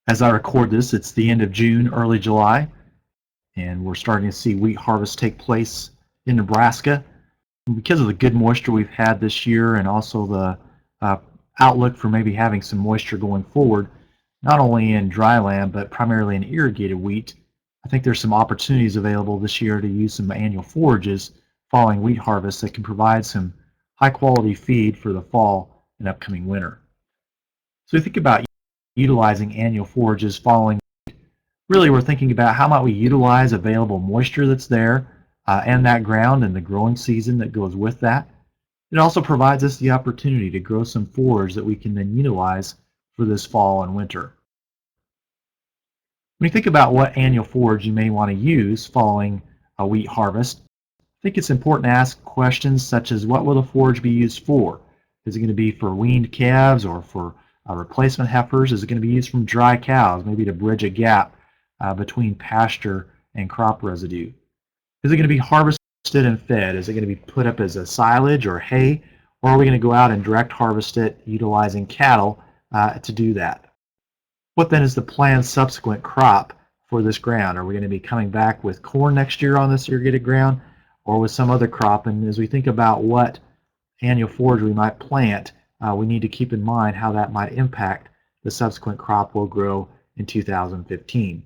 As I record this, it's the end of June, early July, and we're starting to see wheat harvest take place in Nebraska. And because of the good moisture we've had this year and also the uh, outlook for maybe having some moisture going forward, not only in dry land but primarily in irrigated wheat, I think there's some opportunities available this year to use some annual forages following wheat harvest that can provide some high quality feed for the fall and upcoming winter. So we think about utilizing annual forages following. Really, we're thinking about how might we utilize available moisture that's there and that ground and the growing season that goes with that. It also provides us the opportunity to grow some forage that we can then utilize for this fall and winter. When you think about what annual forage you may want to use following a wheat harvest, I think it's important to ask questions such as what will the forage be used for? Is it going to be for weaned calves or for replacement heifers? Is it going to be used from dry cows, maybe to bridge a gap between pasture and crop residue? Is it going to be harvested and fed? Is it going to be put up as a silage or hay? Or are we going to go out and direct harvest it utilizing cattle to do that? What then is the planned subsequent crop for this ground? Are we going to be coming back with corn next year on this irrigated ground or with some other crop? And as we think about what annual forage we might plant, we need to keep in mind how that might impact the subsequent crop we'll grow in 2015.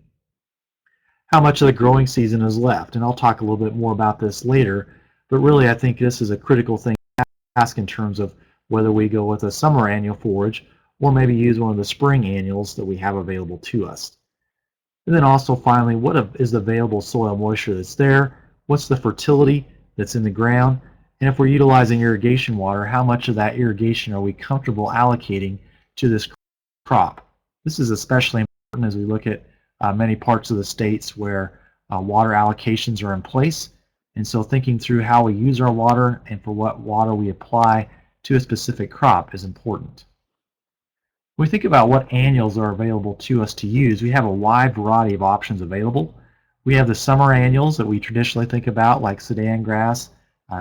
How much of the growing season is left? And I'll talk a little bit more about this later, but really I think this is a critical thing to ask in terms of whether we go with a summer annual forage or maybe use one of the spring annuals that we have available to us. And then also finally, what is the available soil moisture that's there? What's the fertility that's in the ground? And if we're utilizing irrigation water, how much of that irrigation are we comfortable allocating to this crop? This is especially important as we look at many parts of the states where water allocations are in place. And so thinking through how we use our water and for what water we apply to a specific crop is important. When we think about what annuals are available to us to use, we have a wide variety of options available. We have the summer annuals that we traditionally think about, like Sudan grass,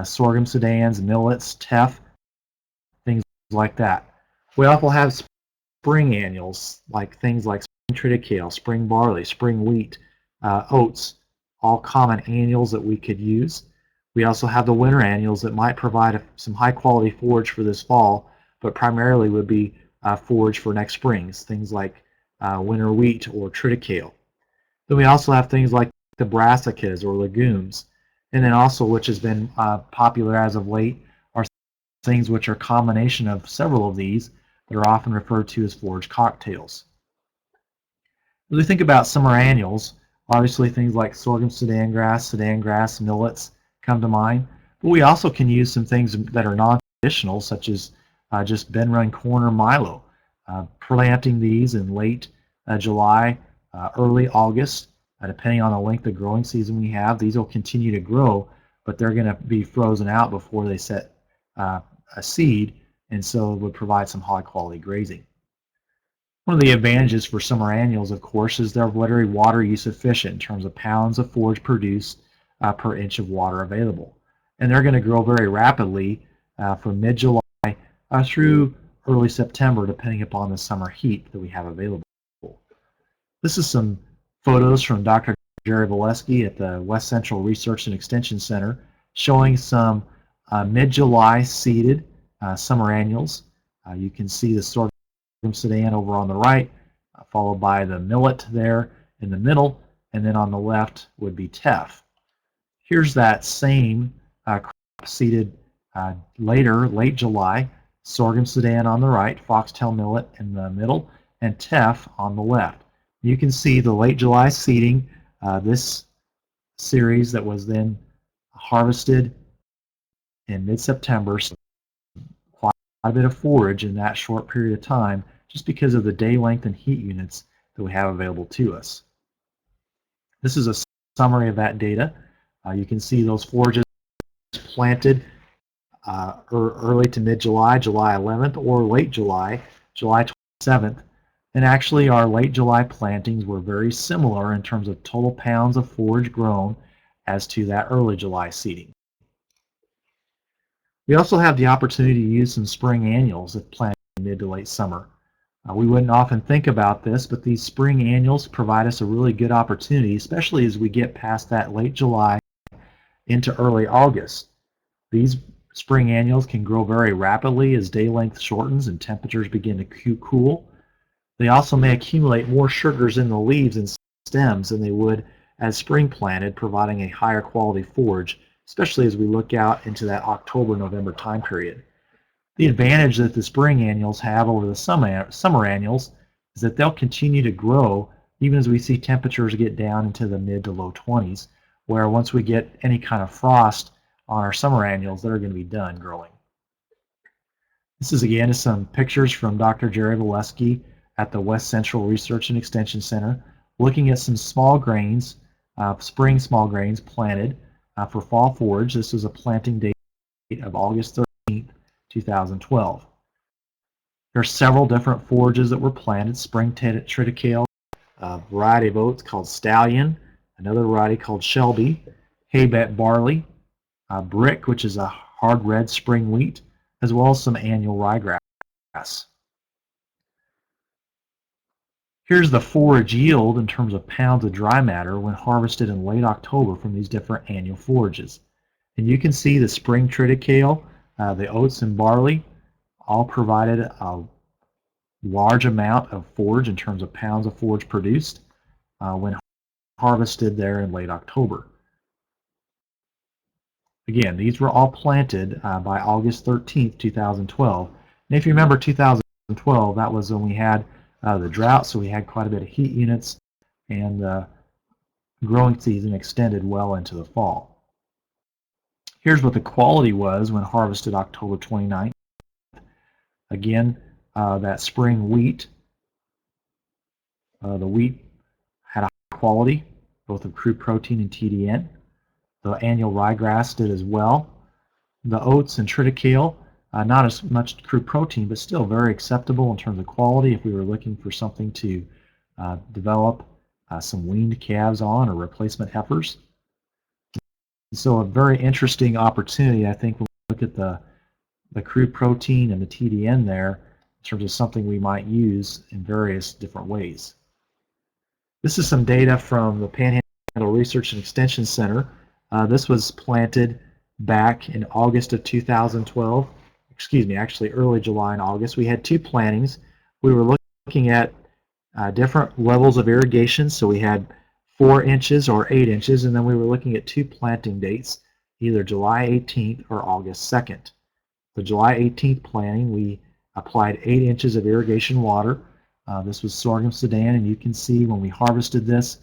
sorghum sedans, millets, teff, things like that. We also have spring annuals, like things like spring triticale, spring barley, spring wheat, oats, all common annuals that we could use. We also have the winter annuals that might provide some high quality forage for this fall, but primarily would be forage for next springs, things like winter wheat or triticale. Then we also have things like the brassicas or legumes. And then also, which has been popular as of late, are things which are a combination of several of these that are often referred to as forage cocktails. As we think about summer annuals, obviously things like sorghum Sudan grass, millets come to mind. But we also can use some things that are non-traditional, such as just Ben Run corn or milo. Planting these in late July, early August, depending on the length of growing season we have, these will continue to grow, but they're going to be frozen out before they set a seed, and so it would provide some high quality grazing. One of the advantages for summer annuals, of course, is they're very water use efficient in terms of pounds of forage produced per inch of water available. And they're going to grow very rapidly from mid-July through early September, depending upon the summer heat that we have available. This is some photos from Dr. Jerry Valesky at the West Central Research and Extension Center showing some mid-July seeded summer annuals. You can see the sorghum Sudan over on the right, followed by the millet there in the middle, and then on the left would be teff. Here's that same crop seeded later, late July, sorghum Sudan on the right, foxtail millet in the middle, and teff on the left. You can see the late July seeding, this series that was then harvested in mid-September, so quite a bit of forage in that short period of time just because of the day length and heat units that we have available to us. This is a summary of that data. You can see those forages planted early to mid-July, July 11th, or late July, July 27th. And actually our late July plantings were very similar in terms of total pounds of forage grown as to that early July seeding. We also have the opportunity to use some spring annuals if planted mid to late summer. We wouldn't often think about this, but these spring annuals provide us a really good opportunity, especially as we get past that late July into early August. These spring annuals can grow very rapidly as day length shortens and temperatures begin to cool. They also may accumulate more sugars in the leaves and stems than they would as spring planted, providing a higher quality forage, especially as we look out into that October-November time period. The advantage that the spring annuals have over the summer annuals is that they'll continue to grow even as we see temperatures get down into the mid to low 20s, where once we get any kind of frost on our summer annuals, they're going to be done growing. This is again some pictures from Dr. Jerry Valesky at the West Central Research and Extension Center, looking at some small grains, spring small grains planted for fall forage. This is a planting date of August 13th, 2012. There are several different forages that were planted: spring triticale, a variety of oats called Stallion, another variety called Shelby, haybet barley, brick, which is a hard red spring wheat, as well as some annual ryegrass. Here's the forage yield in terms of pounds of dry matter when harvested in late October from these different annual forages. And you can see the spring triticale, the oats and barley, all provided a large amount of forage in terms of pounds of forage produced when harvested there in late October. Again, these were all planted by August 13th, 2012. And if you remember 2012, that was when we had the drought, so we had quite a bit of heat units, and the growing season extended well into the fall. Here's what the quality was when harvested October 29th. Again, that spring wheat, the wheat had a high quality, both of crude protein and TDN. The annual ryegrass did as well. The oats and triticale, not as much crude protein, but still very acceptable in terms of quality if we were looking for something to develop some weaned calves on or replacement heifers. So a very interesting opportunity, I think, when we look at the crude protein and the TDN there in terms of something we might use in various different ways. This is some data from the Panhandle Research and Extension Center. This was planted back in August of 2012. Excuse me, actually early July and August. We had two plantings. We were looking at different levels of irrigation. So we had 4 inches or 8 inches, and then we were looking at two planting dates, either July 18th or August 2nd. The July 18th planting, we applied 8 inches of irrigation water. This was sorghum Sudan, and you can see when we harvested this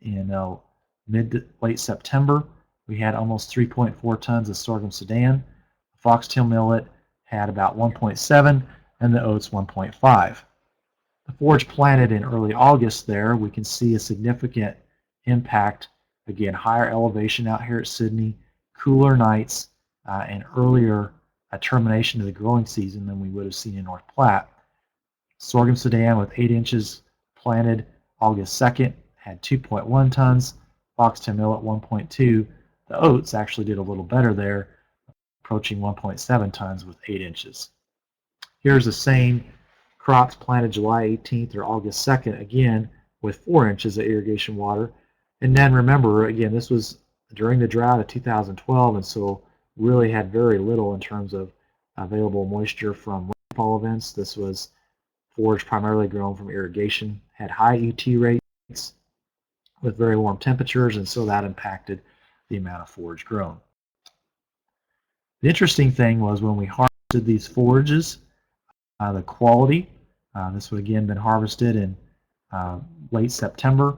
in mid to late September, we had almost 3.4 tons of sorghum Sudan. The foxtail millet had about 1.7, and the oats 1.5. The forage planted in early August there, we can see a significant impact. Again, higher elevation out here at Sydney, cooler nights, and earlier termination of the growing season than we would have seen in North Platte. Sorghum Sudan with 8 inches planted August 2nd had 2.1 tons, foxtail millet 1.2. The oats actually did a little better there, approaching 1.7 tons with 8 inches. Here's the same crops planted July 18th or August 2nd, again with 4 inches of irrigation water. And then remember, again, this was during the drought of 2012, and so really had very little in terms of available moisture from rainfall events. This was forage primarily grown from irrigation, had high ET rates with very warm temperatures, and so that impacted the amount of forage grown. The interesting thing was when we harvested these forages, the quality, this would again been harvested in late September.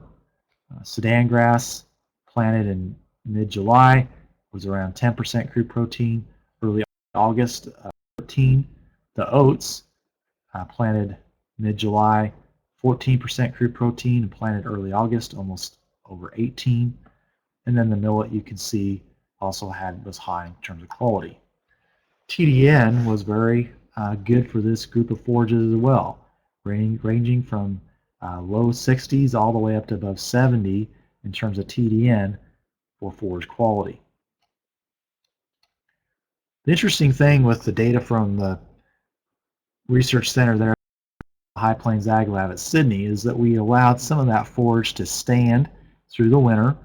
Sudan grass planted in mid-July was around 10% crude protein. Early August, 13. The oats planted mid-July, 14% crude protein, and planted early August, almost over 18. And then the millet, you can see, also was high in terms of quality. TDN was very good for this group of forages as well, ranging from low 60s all the way up to above 70 in terms of TDN for forage quality. The interesting thing with the data from the research center there High Plains Ag Lab at Sydney is that we allowed some of that forage to stand through the winter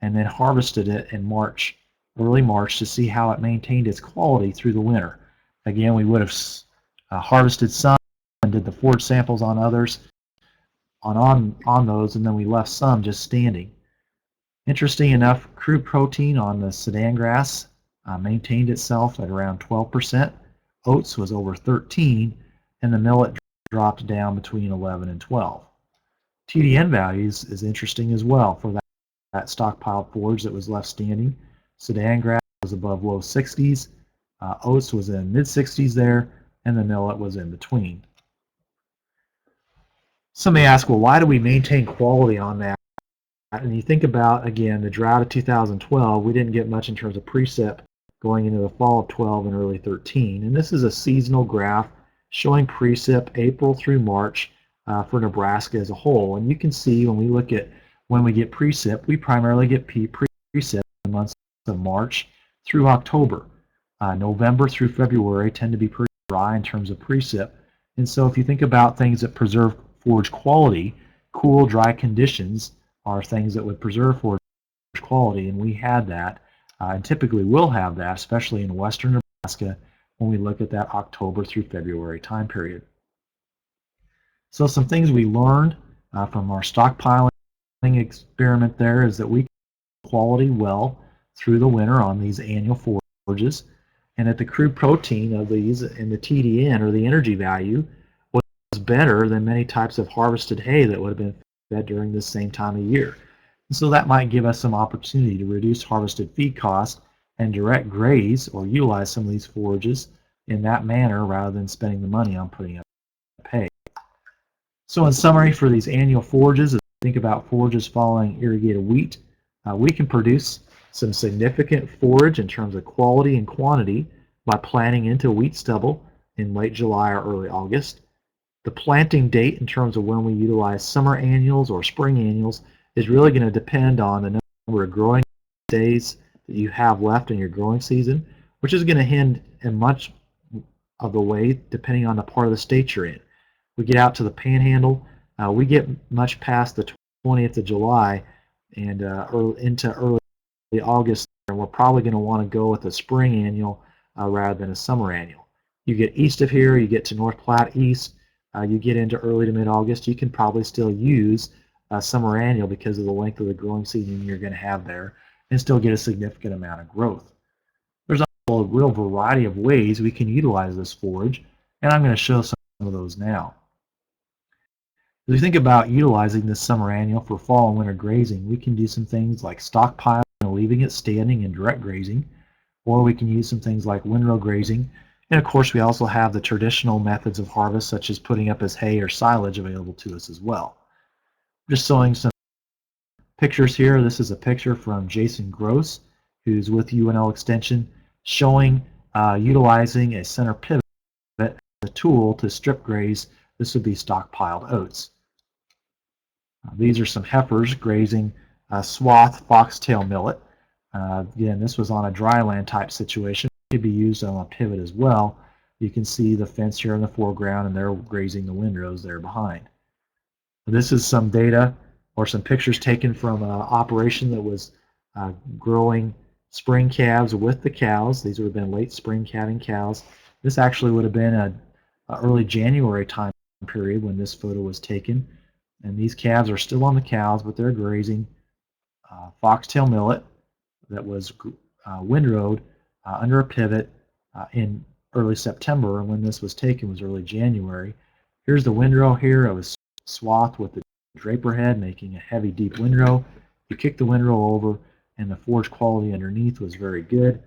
and then harvested it in March, early March, to see how it maintained its quality through the winter. Again, we would have harvested some and did the forage samples on others on those, and then we left some just standing. Interesting enough, crude protein on the Sudan grass maintained itself at around 12%. Oats was over 13, and the millet dropped down between 11 and 12. TDN values is interesting as well for that stockpiled forage that was left standing. Sudan grass was above low 60s, oats was in mid 60s there, and the millet was in between. Some may ask, well, why do we maintain quality on that? And you think about, again, the drought of 2012, we didn't get much in terms of precip going into the fall of 12 and early 13. And this is a seasonal graph showing precip April through March for Nebraska as a whole. And you can see when we look at when we get precip, we primarily get precip in the months of March through October. November through February tend to be pretty dry in terms of precip. And so if you think about things that preserve forage quality, cool, dry conditions are things that would preserve forage quality, and we had that, and typically will have that, especially in western Nebraska when we look at that October through February time period. So some things we learned from our stockpiling experiment there is that we quality well through the winter on these annual forages, and that the crude protein of these and the TDN, or the energy value, was better than many types of harvested hay that would have been fed during this same time of year. And so that might give us some opportunity to reduce harvested feed costs and direct graze or utilize some of these forages in that manner rather than spending the money on putting up hay. So in summary, for these annual forages, as we think about forages following irrigated wheat, we can produce some significant forage in terms of quality and quantity by planting into wheat stubble in late July or early August. The planting date in terms of when we utilize summer annuals or spring annuals is really going to depend on the number of growing days that you have left in your growing season, which is going to hinge in much of the way depending on the part of the state you're in. We get out to the panhandle, we get much past the 20th of July and into early August, and we're probably going to want to go with a spring annual rather than a summer annual. You get east of here, you get to North Platte east, you get into early to mid-August, you can probably still use a summer annual because of the length of the growing season you're going to have there and still get a significant amount of growth. There's also a real variety of ways we can utilize this forage, and I'm going to show some of those now. As we think about utilizing this summer annual for fall and winter grazing, we can do some things like stockpiling and leaving it standing and direct grazing, or we can use some things like windrow grazing. And of course, we also have the traditional methods of harvest, such as putting up as hay or silage, available to us as well. Just showing some pictures here. This is a picture from Jason Gross, who's with UNL Extension, showing utilizing a center pivot as a tool to strip graze. This would be stockpiled oats. These are some heifers grazing swath foxtail millet. Again, this was on a dryland type situation. It could be used on a pivot as well. You can see the fence here in the foreground, and they're grazing the windrows there behind. This is some data or some pictures taken from an operation that was growing spring calves with the cows. These would have been late spring calving cows. This actually would have been an early January time period when this photo was taken. And these calves are still on the cows, but they're grazing foxtail millet that was windrowed under a pivot in early September, and when this was taken was early January. Here's the windrow here. It was swathed with the draper head, making a heavy, deep windrow. You kick the windrow over, and the forage quality underneath was very good.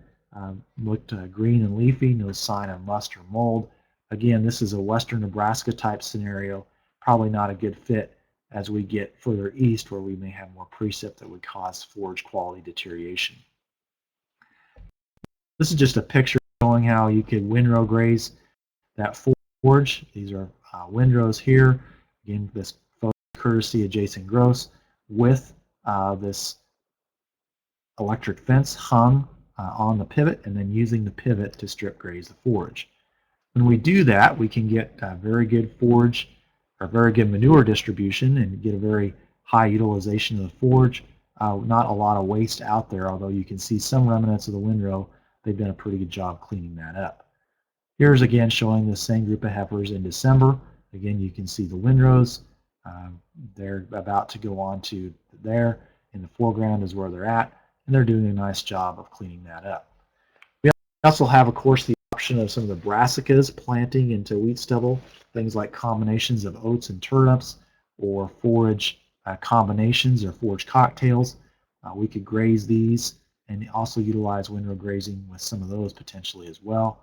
Looked green and leafy, no sign of must or mold. Again, this is a western Nebraska type scenario, probably not a good fit as we get further east where we may have more precip that would cause forage quality deterioration. This is just a picture showing how you could windrow graze that forage. These are windrows here. Again, this photo courtesy of Jason Gross with this electric fence hung on the pivot, and then using the pivot to strip graze the forage. When we do that, we can get very good forage a very good manure distribution and get a very high utilization of the forage. Not a lot of waste out there, although you can see some remnants of the windrow. They've done a pretty good job cleaning that up. Here's again showing the same group of heifers in December. Again, you can see the windrows. They're about to go on to there. In the foreground is where they're at, and they're doing a nice job of cleaning that up. We also have, of course, the option of some of the brassicas planting into wheat stubble, things like combinations of oats and turnips, or forage combinations or forage cocktails. We could graze these and also utilize windrow grazing with some of those potentially as well.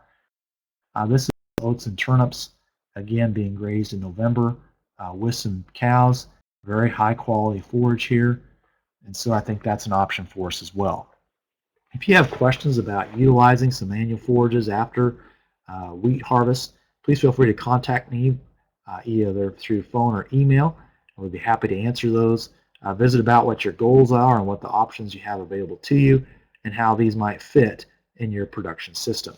This is oats and turnips, again being grazed in November with some cows. Very high quality forage here, and so I think that's an option for us as well. If you have questions about utilizing some annual forages after wheat harvest, please feel free to contact me either through phone or email. We'd be happy to answer those. Visit about what your goals are and what the options you have available to you and how these might fit in your production system.